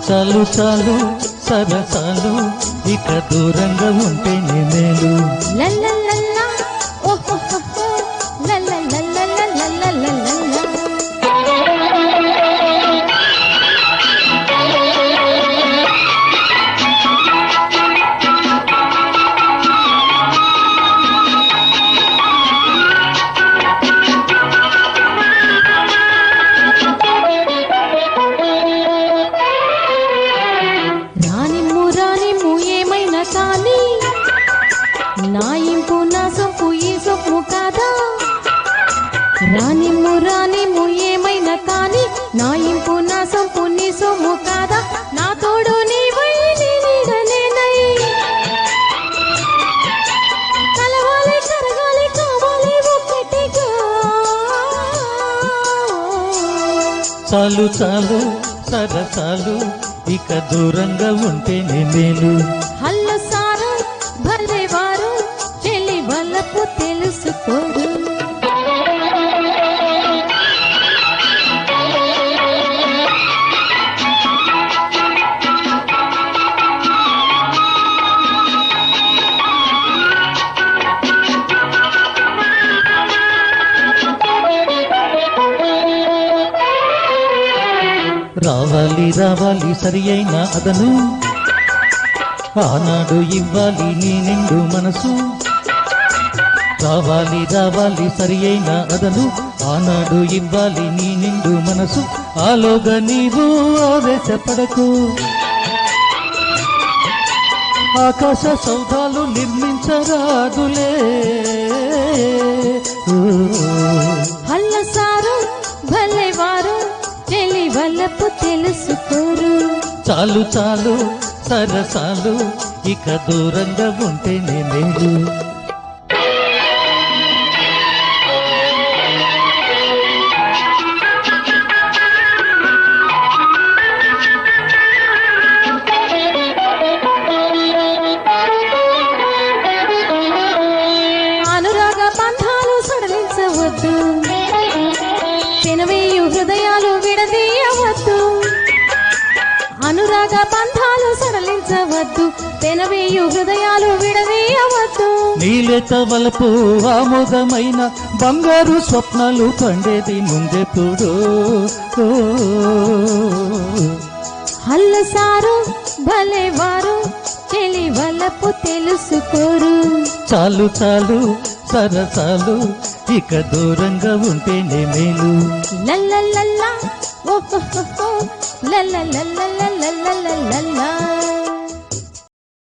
చాలు చాలు సరసాలు ఇక దూరంగా ఉంటే మేలు. లల్లల్లల్లా ఓహోహో లల్లల్లల్లల్లల్లల్లల్లల్ల. నా ఇంపు నా సొంపు ఈ సొప్పు కాదా, రానిమ్ము ఏమైనా కానీ నా ఇంపు నా సొంపు నీ సొమ్ము కాదా, నా తోడు నీవై నీ నీడనేనై కలవాలి కరగాలి కావాలి ఒక్కటిగా. చాలు చాలు సరసాలు ఇక దూరంగా ఉంటే మేలు. హల్ల సారు భలే వారు చెల్లి వల్లపు తెలుసుకోరు. రావాలి రావాలి సరి అయిన అదను, ఆనాడు ఇవ్వాలి నీ నిండు మనసు. రావాలి రావాలి సరి అయిన అదను, ఆనాడు ఇవ్వాలి నీ నిండు మనసు. ఆలోగా నీవు ఆవేశపడకు, ఆకాశ సౌధాలు నిర్మించరాదులే. హల్ల సారు భలే వారు చెలి వల్లపు తెలుసుకోరు. చాలు చాలు సరసాలు ఇక దూరంగా ఉంటే మేలు. అనురాగ బంధాలు సడలించవద్దు, పెనవేయు హృదయాలు విడదీయవద్దు. అనురాగ బంధాలు సడలించవద్దు, పెనవేయు హృదయాలు విడదీయవద్దు. నీలేత వలపు ఆమోదమైన బంగారు స్వప్నాలు పండేది ముందెప్పుడు. హల్ల సారు భలే వారు చెలి వలపు తెలుసుకోరు. చాలు చాలు సరసాలు ఇక దూరంగా ఉంటే మేలు. లల్లల్లల్లా ఓహోహో లల్లల్లల్లల్లల్లల్లల్ల.